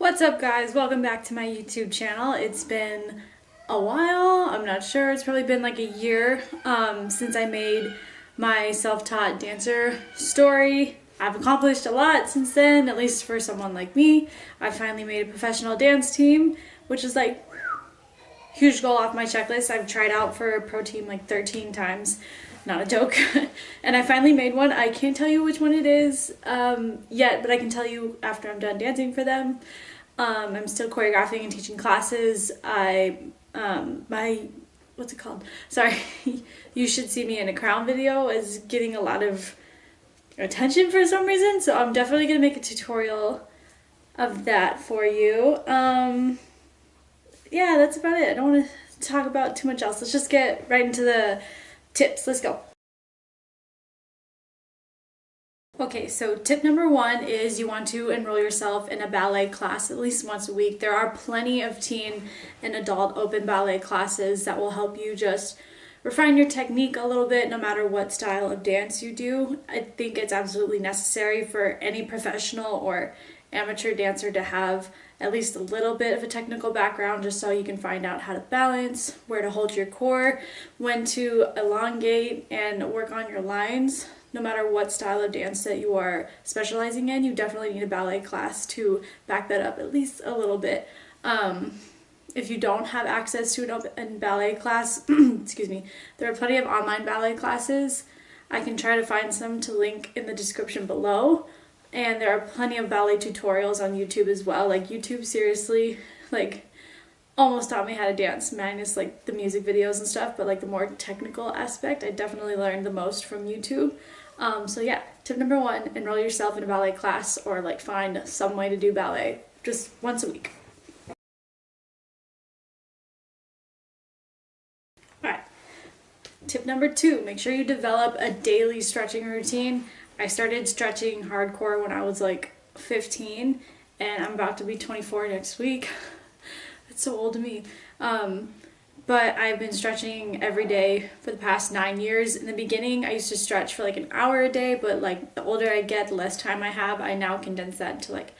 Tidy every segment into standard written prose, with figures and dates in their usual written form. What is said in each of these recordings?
What's up, guys? Welcome back to my YouTube channel. It's been a while. I'm not sure. It's probably been like a year since I made my self-taught dancer story. I've accomplished a lot since then, at least for someone like me. I finally made a professional dance team, which is like huge goal off my checklist. I've tried out for a pro team like 13 times. Not a joke. And I finally made one. I can't tell you which one it is yet, but I can tell you after I'm done dancing for them. I'm still choreographing and teaching classes. What's it called? Sorry, You Should See Me in a Crown video is getting a lot of attention for some reason, so I'm definitely going to make a tutorial of that for you. Yeah, that's about it. I don't want to talk about too much else. Let's just get right into the tips. Let's go. Okay, so tip number one is you want to enroll yourself in a ballet class at least once a week. There are plenty of teen and adult open ballet classes that will help you just refine your technique a little bit no matter what style of dance you do. I think it's absolutely necessary for any professional or amateur dancer to have at least a little bit of a technical background just so you can find out how to balance, where to hold your core, when to elongate and work on your lines. No matter what style of dance that you are specializing in, you definitely need a ballet class to back that up at least a little bit. If you don't have access to an open ballet class, excuse me, there are plenty of online ballet classes. I can try to find some to link in the description below. And there are plenty of ballet tutorials on YouTube as well. Like YouTube seriously, like almost taught me how to dance, minus like the music videos and stuff, but like the more technical aspect, I definitely learned the most from YouTube. So yeah, tip number one, enroll yourself in a ballet class or like find some way to do ballet just once a week. Alright, tip number two, make sure you develop a daily stretching routine. I started stretching hardcore when I was like 15 and I'm about to be 24 next week. That's so old to me. But I've been stretching every day for the past 9 years. In the beginning, I used to stretch for like an hour a day, but like the older I get, the less time I have. I now condense that to like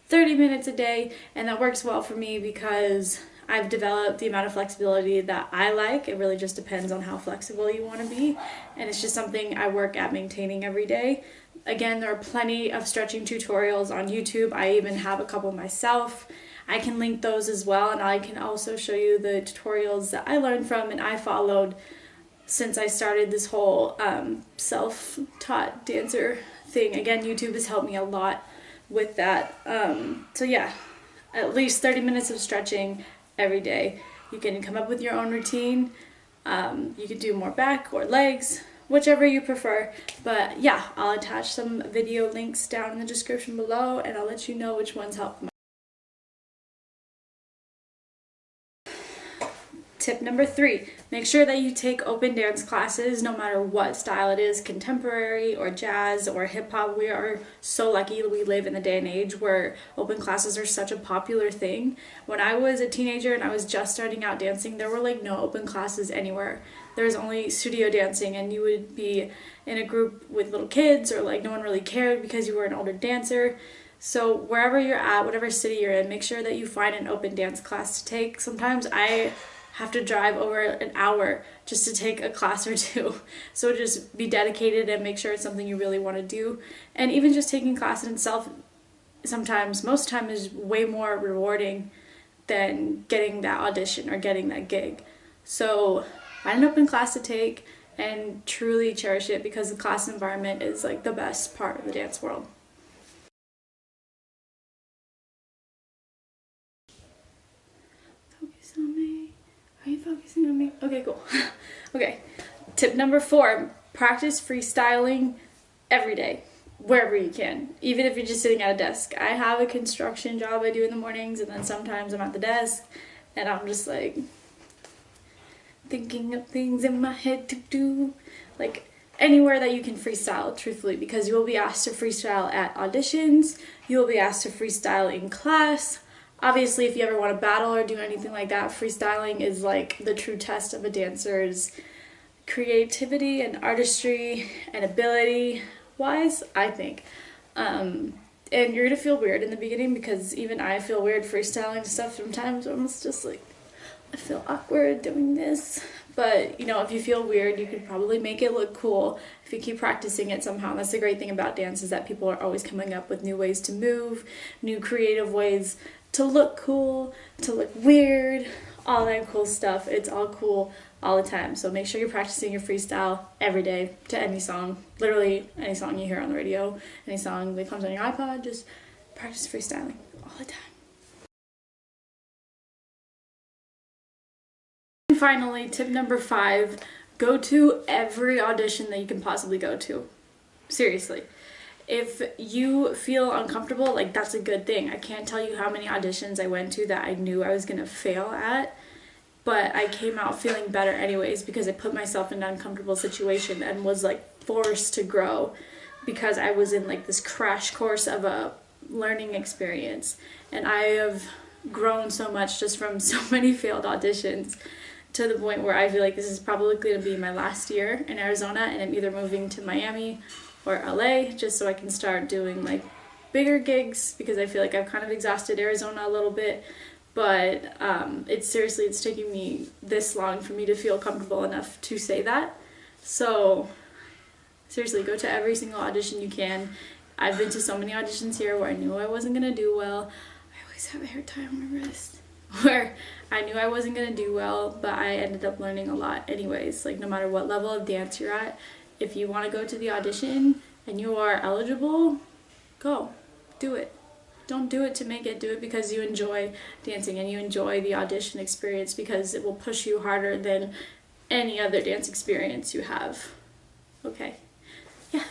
30 minutes a day, and that works well for me because I've developed the amount of flexibility that I like. It really just depends on how flexible you want to be, and it's just something I work at maintaining every day. Again, there are plenty of stretching tutorials on YouTube. I even have a couple myself. I can link those as well, and I can also show you the tutorials that I learned from and I followed since I started this whole self-taught dancer thing. Again, YouTube has helped me a lot with that. So yeah, at least 30 minutes of stretching every day. You can come up with your own routine. You can do more back or legs, whichever you prefer. But yeah, I'll attach some video links down in the description below, and I'll let you know which ones help. Tip number three, make sure that you take open dance classes no matter what style it is, contemporary or jazz or hip hop. We are so lucky that we live in the day and age where open classes are such a popular thing. When I was a teenager and I was just starting out dancing, there were like no open classes anywhere. There was only studio dancing, and you would be in a group with little kids, or like no one really cared because you were an older dancer. So wherever you're at, whatever city you're in, make sure that you find an open dance class to take. Sometimes I have to drive over an hour just to take a class or two. So just be dedicated and make sure it's something you really want to do. And even just taking class in itself sometimes, most of the time, is way more rewarding than getting that audition or getting that gig. So find an open class to take and truly cherish it, because the class environment is like the best part of the dance world. Focus on me. Are you focusing on me? Okay, cool. Okay, tip number four, practice freestyling every day, wherever you can, even if you're just sitting at a desk. I have a construction job I do in the mornings, and then sometimes I'm at the desk and I'm just like thinking of things in my head to do. Like anywhere that you can freestyle, truthfully, because you will be asked to freestyle at auditions, you will be asked to freestyle in class. Obviously, if you ever want to battle or do anything like that, freestyling is like the true test of a dancer's creativity and artistry and ability wise, I think. And you're gonna feel weird in the beginning because even I feel weird freestyling stuff sometimes. I'm just like, I feel awkward doing this. But, you know, if you feel weird, you could probably make it look cool if you keep practicing it somehow. And that's the great thing about dance, is that people are always coming up with new ways to move, new creative ways to look cool, to look weird, all that cool stuff. It's all cool all the time. So make sure you're practicing your freestyle every day to any song. Literally any song you hear on the radio, any song that comes on your iPod, just practice freestyling all the time. And finally, tip number 5, go to every audition that you can possibly go to. Seriously. If you feel uncomfortable, like, that's a good thing. I can't tell you how many auditions I went to that I knew I was gonna fail at, but I came out feeling better anyways because I put myself in an uncomfortable situation and was like forced to grow because I was in like this crash course of a learning experience. And I have grown so much just from so many failed auditions, to the point where I feel like this is probably going to be my last year in Arizona, and I'm either moving to Miami or LA just so I can start doing like bigger gigs, because I feel like I've kind of exhausted Arizona a little bit. But it's taking me this long for me to feel comfortable enough to say that. So seriously, go to every single audition you can. I've been to so many auditions here where I knew I wasn't gonna do well. I always have a hair tie on my wrist. Where I knew I wasn't gonna do well, but I ended up learning a lot anyways. Like, no matter what level of dance you're at, if you want to go to the audition and you are eligible, go, do it. Don't do it to make it, do it because you enjoy dancing and you enjoy the audition experience, because it will push you harder than any other dance experience you have. Okay, yeah,